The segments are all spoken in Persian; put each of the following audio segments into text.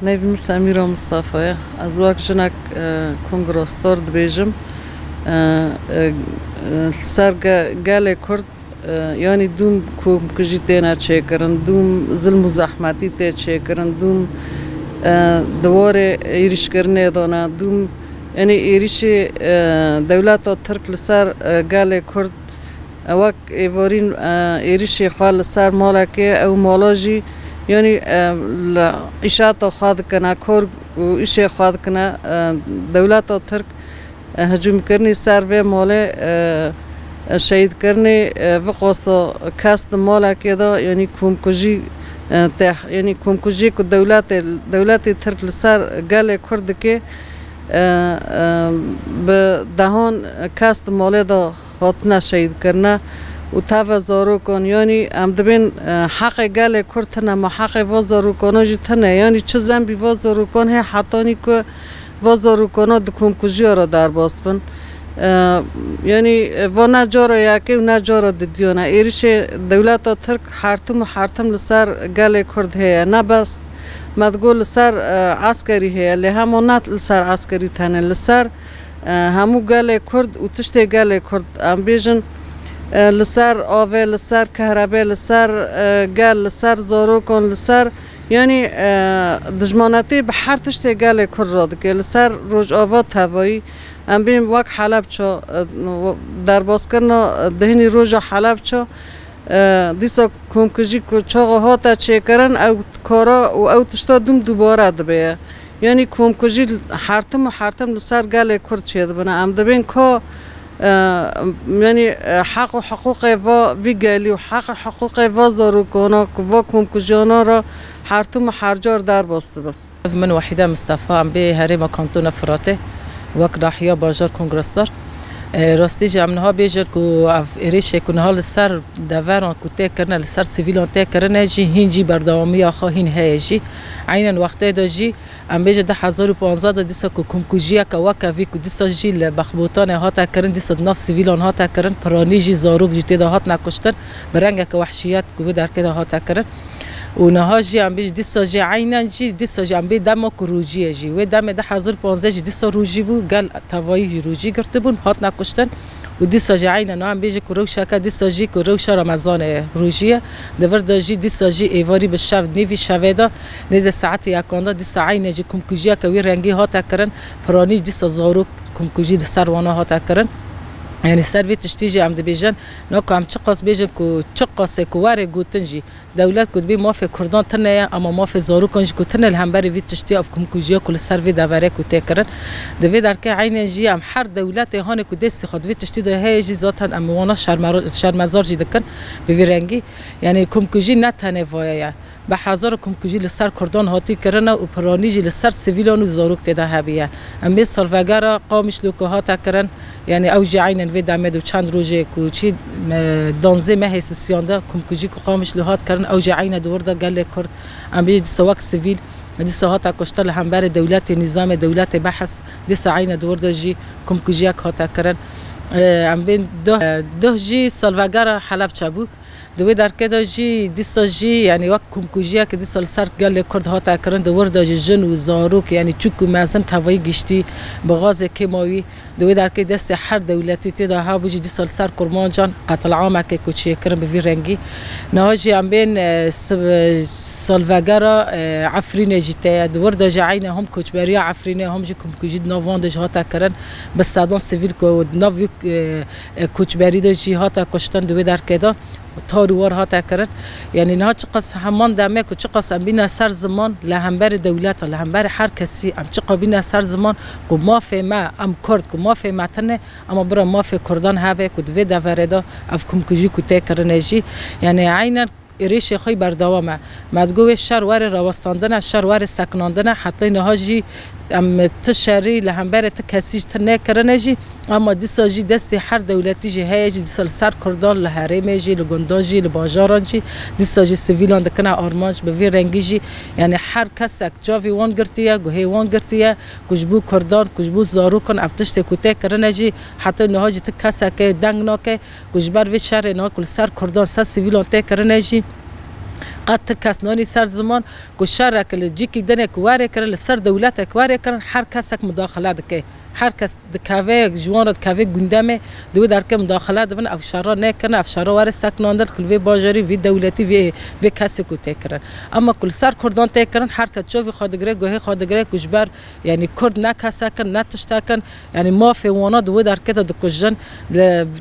نيفم سميرة مصطفى أزواج جنك كونغرستور دبيجم سر قال كرد يعني دوم كوم كجيتنا تشكرن دوم ظلم زحمتي تشكرن دوم دواره إيرش کرنه دانا دوم يعني إيرش دولت ترک لسر قال كرد وقت إيوارين إيرش خال سر مالكه أو مالاجي يعني إشاعة خاد كنا كور وإشي خاد كنا دولت ترک هجوم کرنی سر و ماله شهید کرنی وقاسا کاست ماله که دا یعنی کومکجی یعنی کومکجی که دولت ترک لسر گل کرد که به دهان کاست ماله دا خاطنا شهید کرنا و تا زارو کن یعنی ام دبین حق گل کرد تنه ما حق وزارو کنه تنه یعنی چه زنبی وزارو کنه حتانی که وزارو کنه دکوم کجی را در باز بن یعنی و نجارا یکی و نجارا دیونه ایرش دولت ترک حرتم لسر گل کرد هست نه بس مدگول لسر عسکری هست لی همون نت لسر عسکری تنه لسر همو گل کرد و تشت گل کرد ام بیجن لسر آوه لسر کهربه لسر گل لسر زارو کن لسر یعنی دجمانتی به هر تشت گل کرد را دکه لسر روز آواد هوایی ام بیم وقت حلب چا در باز کرنا دهنی روز حلب چا دیسا کومکجی کو چاقه ها تا چه کرن او کارا و او تشتا دوم دوباره دبه یعنی کومکجی حرتم لسر گل کرد چه دبنه ام دبین که یعنی حق و حقوق و گلی و حقوق و زارو کنا و کومکجانا را هر جار در باسته با من وحيدة مصطفى عم به هرم كانتون فراته وقت راحية باجر كونغرستر راستی جامنها بیشتر کو افریش کنها لسر دوران کوته کرنا لسر سیویلان ته کرنا جی هنجی بردامی آخا هین هیجی عیناً وقتی داشی ام بیش 2015 دیسا کو کمکوجیا که وکوی کو دیسا جی لبخبوتان هات کرن دیسا ناف سیویلان هات کرن پرانی جی زاروک جیت ده هات نکشتن برنگ که وحشیت کو بدر که ده هات کرن و نهاجی ام بیش دیسا جی عیناً جی دیسا جی ام بی دم کروجی جی و دم 2015 جی دیسا روجی بو گل توایی روجی گرفته بون هات نکشتن و دیسا جی عیناً نام بیش کروش که دیسا جی کروش رمضان روجیه دور داجی دیسا جی ایواری به شب نیوی شویدا نیز ساعت یکاندا دیسا عیناً جی کمکوجیا که وی رنگی هات کرن پرانی دیسا زارو کمکوجی سر وانا هات کرن يعني سروي تشتيجي عم دبيجن نوك عم تقص بيجن كو تقص كواري جوتنجي دولات كود بي ما في كردان تنيا اما ما في زارو كنج كوتن الهمبري في تشتي اف كومكوجيا كل سروي دافاري كوتكرن دفي دارك عين جي ام حر دولات هان كو دست خد في تشتي ده هي جي ذاتن ام وانا شرمزار جي دكن بفيرنجي يعني كومكوجي نتنه وايا به هزار کمکوجی لسر کردان هاتی کرنه و پرانیجی لسر سیویلان و زاروک تده هبیه اما سالفگرا قامش لوکه هاتا کرن یعنی اوجی عینن و دامد و چند روزه کوچی دانزه ماه سیانده کمکوجی کو قامش لوهات کرن اوجی عین دورده گله کرد اما بیج سواک سیویل دی ساعات کشتل هم بر دولت نظام دولت بحث دی عین دورده جی کمکوجی هاتا کرن ام بین ده جی سالفگرا حلب چبو دوی در که داشتی دیساجی یعنی وقت کمکوجیا که دیسال سر گل کرد ها تکران دور داشتی جن و زاروک یعنی چوک مازن توایی گشتی بغاز کیماوی دوی در که دست هر دولتی تدا ها بوجی دیسال سر کرمان جان قتل عامه که کوچی کرن به رنگی نهاجی ام بین سالوگرا عفرین جیته دور داشتی عینه هم کوچبری عفرینه هم جی کمکوجی نوان داشت ها تکران بس سادان سیویل کو ناوی کوچبری داشتی ها تکشتن دوی در که دا تاروار ها تکرد یعنی نه چقدر همان دمه که چقدر بینا سر زمان لهمبر دولت لهمبر هر کسی ام چقدر بینا سر زمان که ما فهمه ام کرد که ما فهمه تنه اما برای ما فهم کردن هوا که دوی دورده اف کمکوجی که تکرنجی یعنی عیناً ریش خی بردوامه مدگوی شروار راوستاندن شروار سکناندن حتی نهاجی ام تشری لهمبر تکسیج تنه کرنجی اما دیساجی دست هر دولتی جی هیجی دیسال سر کردان لحرمه جی لگنداجی لباجاران جی دیساجی سیویلان دکنه آرمانج به وی رنگی جی یعنی هر کس جاوی وان گرتیه گوهی وان گرتیه کجبو کردان کجبو زارو کن افتشت کوته کرنجی حتی نهاجی تکسه که دنگ ناکه کجبر وی شهر نه کل سر کردان سر سیویلان ته کرنجی قد کس نانی سر زمان کو شر کل جی کی دنه کواره کر سر دولت کواره کر هر کس مداخله دکه هر کس دکاوه جوان دکاوه گندمه دو در که مداخله دبن افشارا نکنه افشارا وارد سکناندر کل وی باجری وی دولتی وی کسی کو تکرن اما کل سر کردان تکرن هر کس چوی خادگره گوهی خادگره کشبر یعنی کرد نکسکن نتشتکن یعنی ما فیوانا دو در که دکجن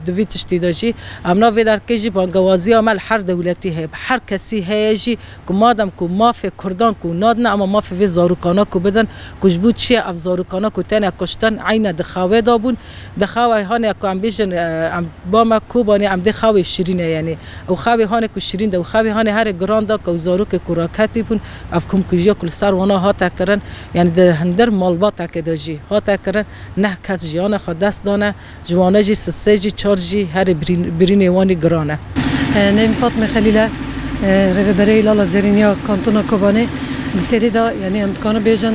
دوی تشتیداجی امنا وی در که جی بانگوازی عمل هر دولتی هی هر کسی هیجی که مادم که ما فی کردان کو نادن اما ما فی زاروکانا کو بدن کشبو چی اف زاروکانا کو تنه کشتن عین دخاوه دابون دخاوه هانه کو ام بیشن ام با ما کوبانی ام دخاوه شیرینه یعنی او خاوه هانه کو شیرین ده او خاوه هانه هر گراندا کو زارو که کوراکتی بون اف کوم کجیا کل سر ونا ها تکرن یعنی ده هندر مالبات کداجی ها تکرن نه کس جیان خود دست دانه جوانه جی سسجی چارجی هر برین وانی گرانه نیم فاطمه خلیله رهبری لالا زرینیا کانتونا کوبانه سری دا یعنی امکانه بیشن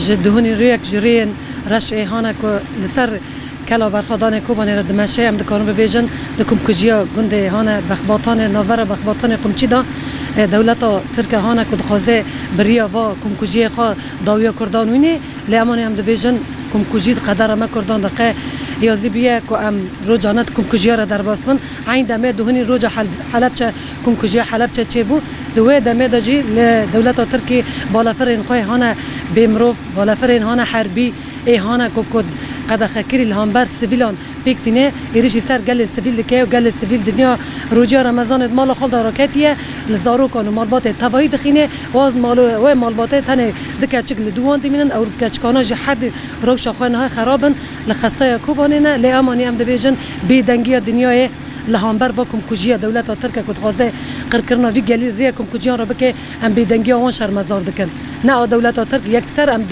جدهونی رویک جرین رش ایهانه که لسر کلا برخوادان کوبانی را دمشه هم دکانو ببیجن دکم کجیا گنده هانه بخباتان نوبر بخباتان قمچی دا دولتا ترک هانه که دخوازه بریا و کم کجیا خوا داویا کردان وینه لیامانی هم دبیجن کم کجید قدر ما کردان دقیق یازی بیه که ام روجانت کم کجیا را در باس من عین دمه دهونی روجا حلب چه کم کجیا حلب چه بو دوه دمه داجی لدولتا ترکی بالافرین خواه هانه بیمروف بالافرین هانه حربی ایهانه که قد خکری الهامبر سیویلان پیکتینه ایرشی سر گل سیویل دکه و گل سیویل دنیا روجا رمضان مال خال دارکتیه لزارو کانو مالبات توایی دخینه واز مالو و مالبات تنه دکه چکل دوان دیمینن او دکه چکانا جی حد روش خوانه های خرابن لخسته کوبانینه لیامانی هم دبیجن بیدنگی دنیای لهامبر با کم کجیا دولت ترک کد غازه قرکرنا وی گلی ری کم کجیا را بکه ام بیدنگی آن شرمزار دکن نه دولت ترک یک سر ام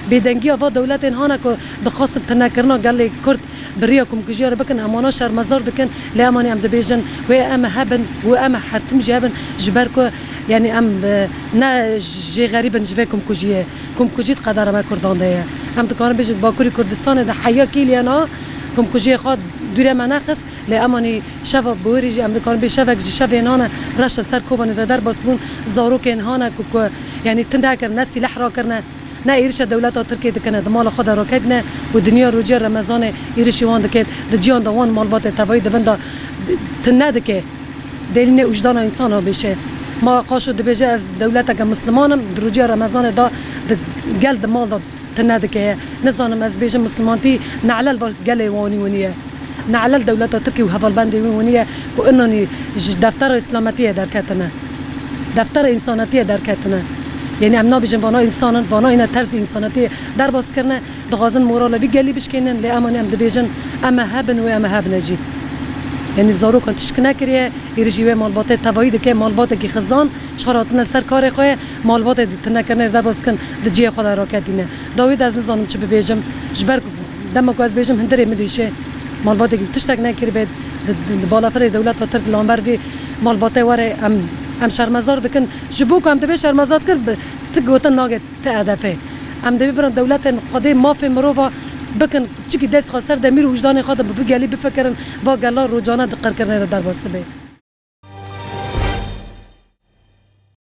بیدنگی و دولت هانا که دخواست تنکرنا گلی کرد بریا کم کجیا را بکن امانا شرمزار دکن لیامانی ام دبیجن و ام هبن و ام حرتم جابن جبر کو یعنی ام نه جی غریبن جوه کم کجیت قدر ما کردان ده ام دکان بیجد باکوری کردستان ده حیا کیلیانا کم کجی خود دوره مناخس لیامانی شوا بوری ام دکان بی شوا جی شوا اینانا رشت سر کوبانی را در باسمون زارو که اینانا که یعنی تنده کرد سلاح را کرد نه ایرش دولت ترکیه دکنه دمال خود را کدنه و دنیا روجه رمضان ایرشی وان دکید دجیان دوان مالبات توایی دبنده تنده دکه دلینه وجدان انسان ها بشه ما قاشو دبیجه از دولت که مسلمانم روجه رمضان دا گل دمال دا تنده دکه نزانم از بیجه مسلمانتی نعلل گل وانی ونیه نعلل دولت ترکیه و حوال بندی ونیه و انونی دفتر اسلامتیه در کتنه دفتر انسانتیه در کتنه یعنی امنا بیشتر وانا انسانن وانا اینا ترس انسانیتی در باز کردن دغازن مورال بی گلی بشکنن لیامانی ام دبیجن اما هبن و اما هب نجی یعنی زارو کن تشکنه کریه ایرجیوه مالبات توایی دکه مالبات کی خزان شراتن سر کار خواه مالبات تنکرنه در باز کن دجی خدا راکتینه داوید از نزانم چه ببیجم جبر دم کو از بیجم هندره مدیشه مالبات کی تشتک نکری بد بالافر دولت ترک لامبر وی مالبات وره ام شرمزار دکن جبوک هم دبی شرمزار کرد تگوتن ناگه تعدفه ام دبی برن دولت خدای مافی مروفا بکن چی که دست خسر دمیر وجدان خود بگلی بفکرن و گلا روزانه دقت کردن در واسطه